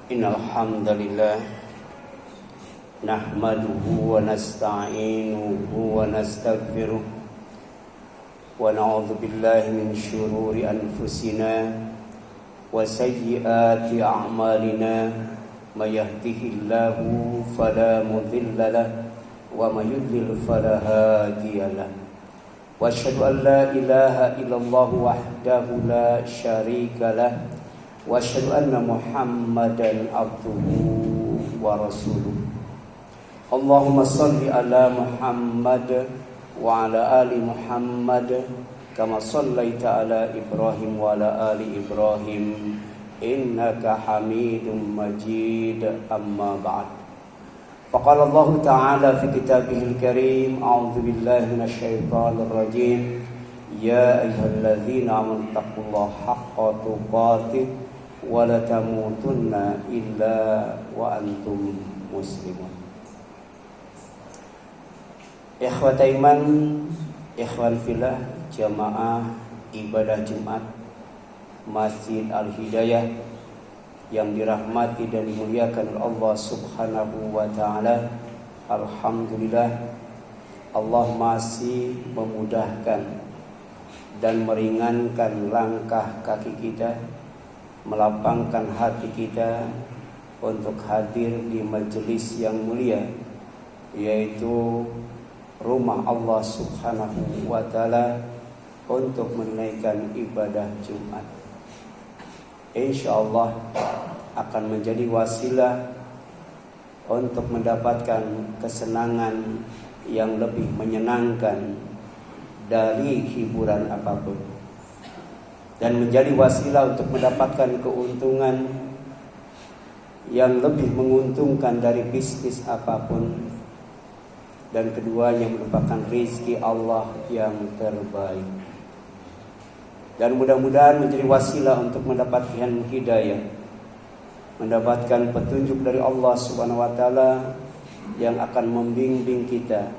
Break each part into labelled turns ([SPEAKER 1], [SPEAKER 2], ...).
[SPEAKER 1] Innal hamdalillah nahmaduhu wa nasta'inuhu wa nastaghfiruh wa na'udzu billahi min shururi anfusina wa sayyiati a'malina may yahdihillahu fala mudilla lahu wa may yudlil fala hadiya lahu wa asyhadu an la ilaha illallah wahdahu la syarika lahu wa asyhadu anna Muhammadan abduhu wa rasuluh. Allahumma salli ala Muhammad wa ala ali Muhammad kama sallaita ala Ibrahim wa ala ali Ibrahim innaka Hamidum Majid. Amma ba'd. Faqala Allah Ta'ala fi kitabihil karim, a'udzu billahi minasyaitonir rajim. Ya ayyuhalladzina amanu taqullaha haqqa tuqatih wa la tamutunna illa wa antum muslimun. Ikhwat iman, ikhwan fillah, jamaah ibadah Jumat Masjid Al-Hidayah yang dirahmati dan dimuliakan oleh Allah Subhanahu wa taala. Alhamdulillah, Allah masih memudahkan dan meringankan langkah kaki kita, melapangkan hati kita untuk hadir di majelis yang mulia, yaitu rumah Allah Subhanahu wa taala untuk menunaikan ibadah Jumat. Insyaallah akan menjadi wasilah untuk mendapatkan kesenangan yang lebih menyenangkan dari hiburan apapun, dan menjadi wasilah untuk mendapatkan keuntungan yang lebih menguntungkan dari bisnis apapun, dan keduanya merupakan rezeki Allah yang terbaik, dan mudah-mudahan menjadi wasilah untuk mendapatkan hidayah, mendapatkan petunjuk dari Allah Subhanahu wa taala yang akan membimbing kita,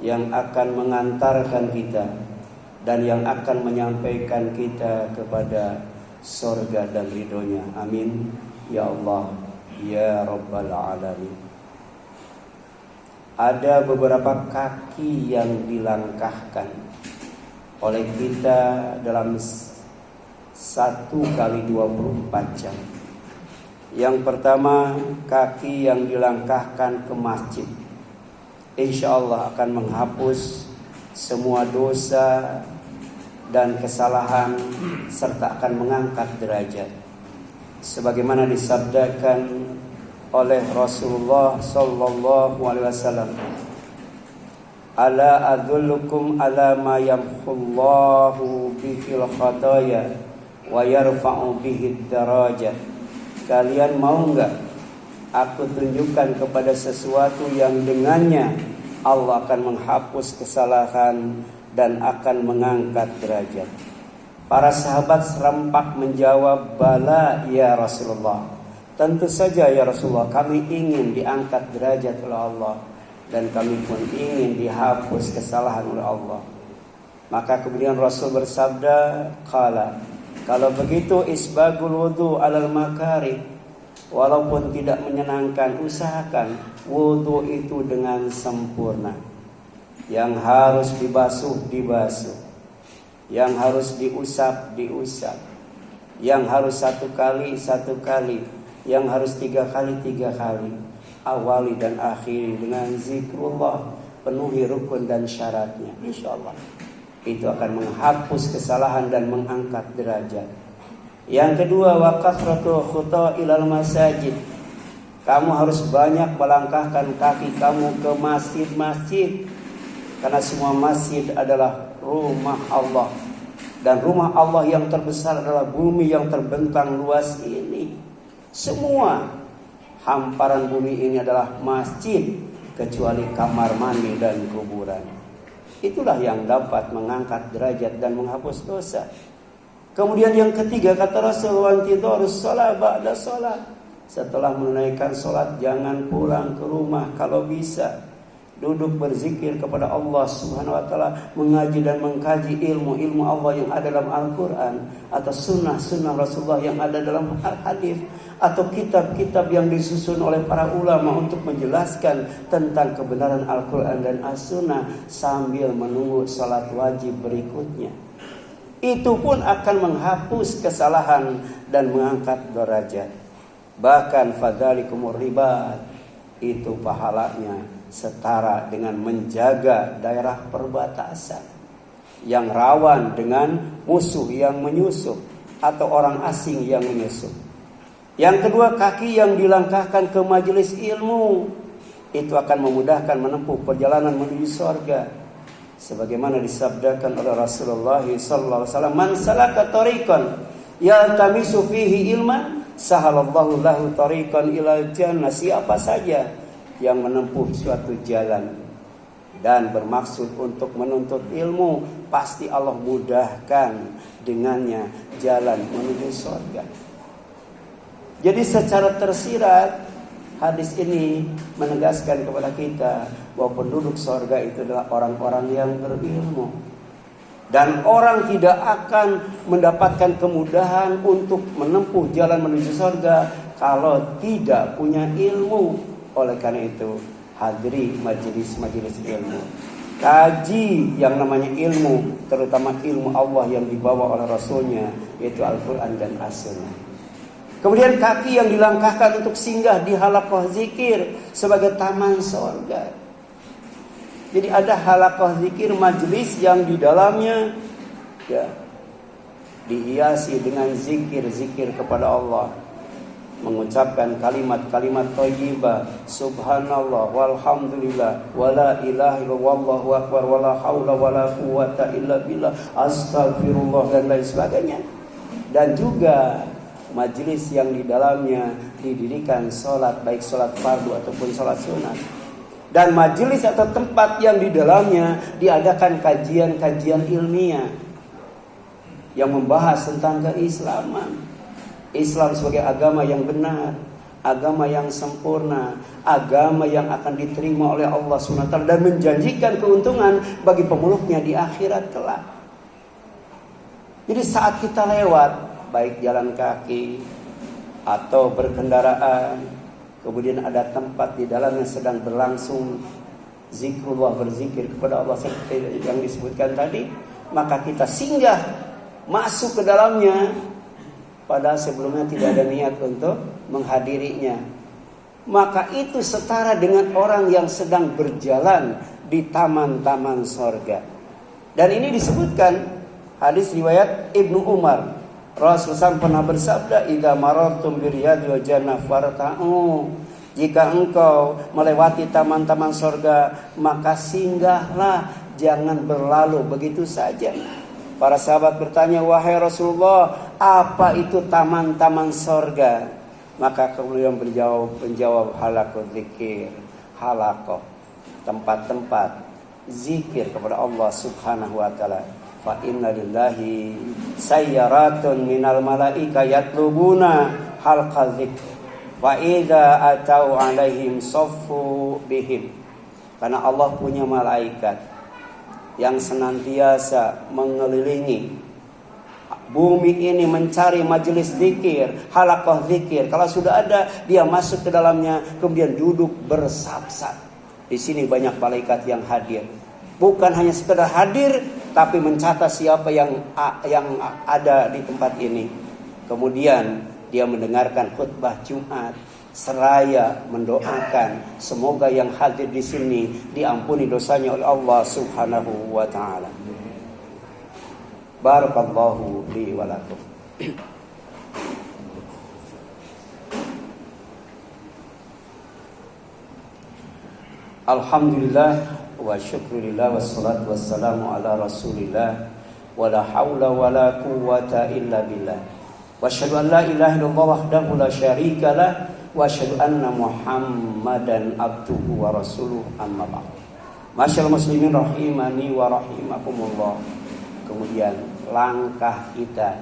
[SPEAKER 1] yang akan mengantarkan kita, dan yang akan menyampaikan kita kepada surga dan ridhonya. Amin ya Allah ya Rabbal Alamin. Ada beberapa kaki yang dilangkahkan oleh kita dalam 1x24 jam. Yang pertama, kaki yang dilangkahkan ke masjid, insya Allah akan menghapus semua dosa dan kesalahan serta akan mengangkat derajat, sebagaimana disabdakan oleh Rasulullah sallallahu alaihi wasallam, ala adullukum ala ma yamhullahu bihil khataya wa yarfa'u bihid darajat. Kalian mau enggak aku tunjukkan kepada sesuatu yang dengannya Allah akan menghapus kesalahan dan akan mengangkat derajat? Para sahabat serempak menjawab, bala ya Rasulullah, tentu saja ya Rasulullah, kami ingin diangkat derajat oleh Allah, dan kami pun ingin dihapus kesalahan oleh Allah. Maka kemudian Rasul bersabda, qala, kalau begitu isbagul wudu alal makari, walaupun tidak menyenangkan, usahakan wudu itu dengan sempurna. Yang harus dibasuh, dibasuh. Yang harus diusap, diusap. Yang harus 1 kali, 1 kali. Yang harus 3 kali, 3 kali. Awali dan akhiri dengan zikrullah, penuhi rukun dan syaratnya. InsyaAllah itu akan menghapus kesalahan dan mengangkat derajat. Yang kedua, wa kasratu khuta ilal masajid. Kamu harus banyak melangkahkan kaki kamu ke masjid-masjid, karena semua masjid adalah rumah Allah, dan rumah Allah yang terbesar adalah bumi yang terbentang luas ini. Semua hamparan bumi ini adalah masjid, kecuali kamar mandi dan kuburan. Itulah yang dapat mengangkat derajat dan menghapus dosa. Kemudian yang ketiga, kata Rasulullah, intidharus shalah ba'da shalah. Setelah menunaikan sholat, jangan pulang ke rumah kalau bisa. duduk berzikir kepada Allah Subhanahu wa taala, mengaji dan mengkaji ilmu Allah yang ada dalam Al-Qur'an atau sunnah Rasulullah yang ada dalam hadis atau kitab-kitab yang disusun oleh para ulama untuk menjelaskan tentang kebenaran Al-Qur'an dan As-Sunnah sambil menunggu salat wajib berikutnya. Itu pun akan menghapus kesalahan dan mengangkat derajat. Bahkan fadzalikumur ribat, itu pahalanya setara dengan menjaga daerah perbatasan yang rawan dengan musuh yang menyusup atau orang asing yang menyusup. Yang kedua, kaki yang dilangkahkan ke majelis ilmu itu akan memudahkan menempuh perjalanan menuju surga. Sebagaimana disabdakan oleh Rasulullah sallallahu alaihi wasallam, "Man salaka tariqan yaltamisu fihi ilman, sahalallahu lahu tariqan ilal jannah." Siapa saja yang menempuh suatu jalan dan bermaksud untuk menuntut ilmu, pasti Allah mudahkan dengannya jalan menuju surga. Jadi secara tersirat hadis ini menegaskan kepada kita bahwa penduduk surga itu adalah orang-orang yang berilmu. Dan orang tidak akan mendapatkan kemudahan untuk menempuh jalan menuju surga kalau tidak punya ilmu. Oleh karena itu, hadiri majelis-majelis ilmu. Kaji yang namanya ilmu, terutama ilmu Allah yang dibawa oleh Rasulnya, yaitu Al-Quran dan As-Sunnah. Kemudian kaki yang dilangkahkan untuk singgah di halaqah zikir sebagai taman surga. Jadi ada halaqah zikir, majelis yang di dalamnya dihiasi dengan zikir-zikir kepada Allah, mengucapkan kalimat-kalimat thayyibah, subhanallah walhamdulillah wala ilaha illallah wallahu akbar wala haula wala quwata illa billah astagfirullah dan lain sebagainya. Dan juga majelis yang di dalamnya didirikan sholat, baik sholat fardu ataupun sholat sunat. Dan majelis atau tempat yang di dalamnya diadakan kajian-kajian ilmiah yang membahas tentang keislaman. Islam sebagai agama yang benar, agama yang sempurna, agama yang akan diterima oleh Allah SWT dan menjanjikan keuntungan bagi pemeluknya di akhirat kelak. Jadi saat kita lewat, baik jalan kaki atau berkendaraan, kemudian ada tempat di dalamnya sedang berlangsung zikrullah, berzikir kepada Allah seperti yang disebutkan tadi, maka kita singgah masuk ke dalamnya, padahal sebelumnya tidak ada niat untuk menghadirinya. Maka itu setara dengan orang yang sedang berjalan di taman-taman sorga. Dan ini disebutkan hadis riwayat Ibnu Umar. Rasulullah pernah bersabda, "Idza marartum biriyadil jannah farta'u." Jika engkau melewati taman-taman sorga, maka singgahlah, jangan berlalu begitu saja. Para sahabat bertanya, "Wahai Rasulullah, apa itu taman-taman sorga?" Maka kemudian menjawab halaqah zikir, halaqah, tempat-tempat zikir kepada Allah Subhanahu wa taala. Fa inna lillahi sayyaratun minal malaika yatlubuna halqa dzikr wa idza atau alaihim saffu bihim. Karena Allah punya malaikat yang senantiasa mengelilingi bumi ini mencari majelis zikir, halaqah zikir. Kalau sudah ada, dia masuk ke dalamnya, kemudian duduk bersab-sab. Di sini banyak malaikat yang hadir. Bukan hanya sekedar hadir, tapi mencatat siapa yang ada di tempat ini. Kemudian dia mendengarkan khutbah Jumat seraya mendoakan semoga yang hadir di sini diampuni dosanya oleh Allah Subhanahu wa taala. Barakallahu li wa lakum. Alhamdulillah wa syukurillah wassalatu wassalamu ala rasulillah wa la hawla wa la quwwata illa billah wa asyhadu an la ilaha illallah wahdahu la syarika lah wa asyhadu anna muhammadan abduhu wa rasuluh amma ba'd. Masyaallah muslimin rahimani wa rahimakumullah. Kemudian langkah kita,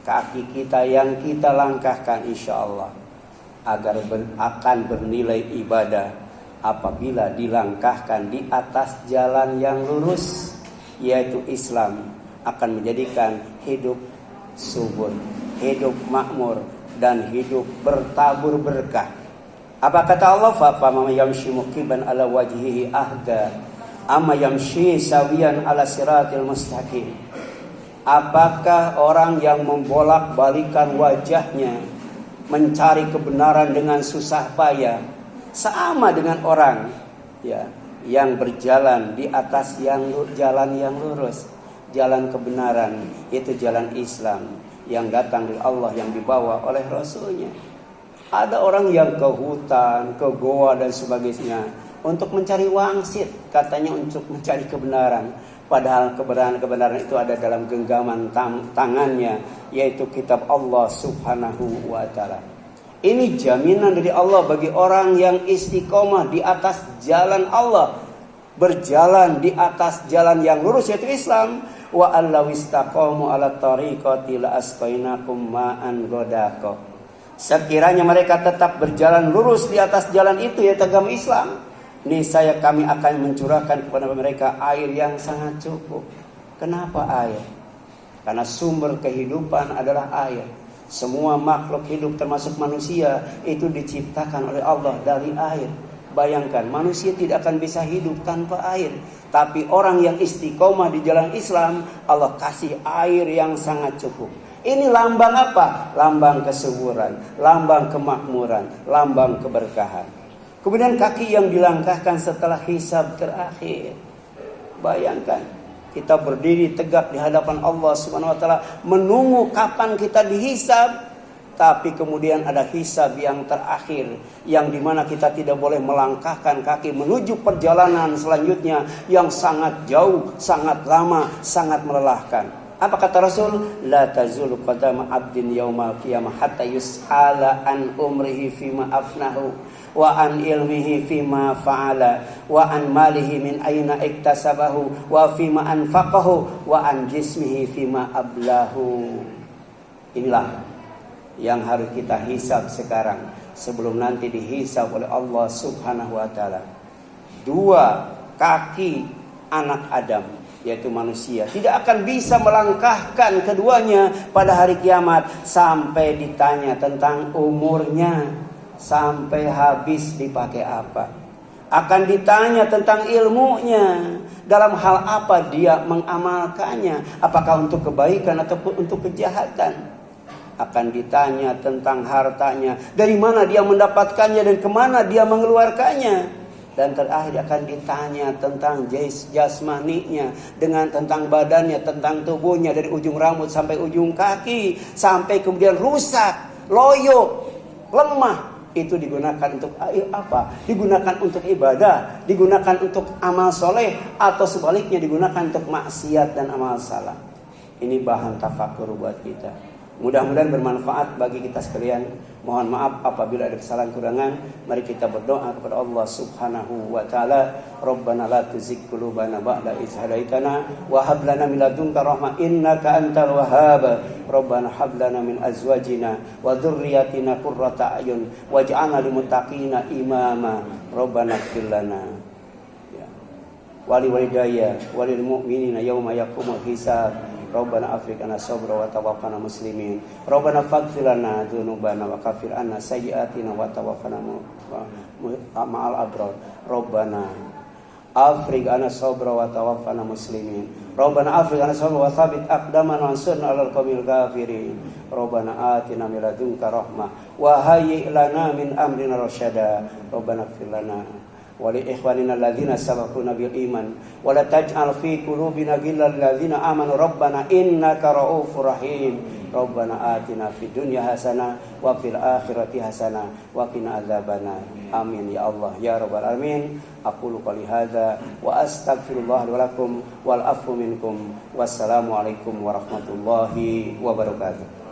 [SPEAKER 1] kaki kita yang kita langkahkan insyaallah agar akan bernilai ibadah, apabila dilangkahkan di atas jalan yang lurus, yaitu Islam, akan menjadikan hidup subur, hidup makmur, dan hidup bertabur berkah. Apa kata Allah? Fa man yamshi muqiban ala wajhihi ahda amma yamshi sawiyan ala siratil mustaqim. Apakah orang yang membolak-balikan wajahnya mencari kebenaran dengan susah payah sama dengan orang ya yang berjalan di atas jalan yang lurus, jalan kebenaran, itu jalan Islam yang datang dari Allah, yang dibawa oleh Rasulnya. Ada orang yang ke hutan, ke goa dan sebagainya untuk mencari wangsit, katanya untuk mencari kebenaran. Padahal kebenaran itu ada dalam genggaman tangannya, yaitu kitab Allah subhanahu wa ta'ala. Ini jaminan dari Allah bagi orang yang istiqomah di atas jalan Allah, berjalan di atas jalan yang lurus, yaitu Islam. Wa allaw istaqamu ala tariqati la asqainakum ma'an ghadaqa. Sekiranya mereka tetap berjalan lurus di atas jalan itu, yaitu agama Islam, niscaya kami akan mencurahkan kepada mereka air yang sangat cukup. Kenapa air? Karena sumber kehidupan adalah air. Semua makhluk hidup termasuk manusia itu diciptakan oleh Allah dari air. Bayangkan, manusia tidak akan bisa hidup tanpa air. Tapi orang yang istiqomah di jalan Islam, Allah kasih air yang sangat cukup. Ini lambang apa? Lambang kesuburan, lambang kemakmuran, lambang keberkahan. Kemudian kaki yang dilangkahkan setelah hisab terakhir. Bayangkan, kita berdiri tegak di hadapan Allah Subhanahu wa taala, menunggu kapan kita dihisab. Tapi kemudian ada hisab yang terakhir, yang dimana kita tidak boleh melangkahkan kaki menuju perjalanan selanjutnya yang sangat jauh, sangat lama, sangat melelahkan. Apa kata Rasul? La tazulu qadama abdin yaumal qiyamah hatta yus'ala an umrihi fima afnahu wa an ilmihi fima fa'ala wa an malihi min aina iktasabahu wa fima anfaqahu wa an jismihi fima ablahu. Inilah yang harus kita hisab sekarang sebelum nanti dihisab oleh Allah Subhanahu wa taala. Dua kaki anak Adam, yaitu manusia, tidak akan bisa melangkahkan keduanya pada hari kiamat sampai ditanya tentang umurnya, sampai habis dipakai apa. Akan ditanya tentang ilmunya, dalam hal apa dia mengamalkannya, apakah untuk kebaikan ataupun untuk kejahatan. Akan ditanya tentang hartanya, dari mana dia mendapatkannya dan kemana dia mengeluarkannya. Dan terakhir akan ditanya tentang jasmaninya, dengan tentang badannya, tentang tubuhnya, dari ujung rambut sampai ujung kaki, sampai kemudian rusak, loyo, lemah. Itu digunakan untuk apa? Digunakan untuk ibadah, digunakan untuk amal soleh, atau sebaliknya digunakan untuk maksiat dan amal salah. Ini bahan tafakur buat kita. Mudah-mudahan bermanfaat bagi kita sekalian. Mohon maaf apabila ada kesalahan kurangan. Mari kita berdoa kepada Allah Subhanahu wa taala. Rabbana la tuzigh qulubana ba'da idh hadaitana wa hab lana min ladunka rahmah innaka antal wahhab. Rabbana hab lana min azwajina wa dhurriyyatina qurrata a'yun waj'alna lil muttaqina imama. Rabbana ighfir lana wali walidayya walil mu'minina yauma yaqumul hisab. Rabbana afriqna sabra wa tawaffana muslimin. Rabbana faghfir lana dzunubana wa kaffir anna sayyi'atina wa tawaffana ma'al abrar. Rabbana afriqna sabra wa tawaffana muslimin. Rabbana afriqna sabra wa thabbit aqdamana wansurna 'alal qaumil kafirin. Rabbana atina min ladunka rahmah wa hayyi' lana min amrina rasyada. Rabbana ighfir lana wa li ikhwanina alladzina sabaquna bil iman wa la taj'al fi qulubina ghillan lil ladzina amanu rabbana innaka ra'ufur rahim. Rabbana atina fid dunya hasanah wa fil akhirati hasanah wa qina adzabannar. Amin ya Allah ya rabbal alamin. Aqulu qouli hadza wa astaghfirullah li wa lakum wal afwu minkum. Wassalamu alaikum warahmatullahi wabarakatuh.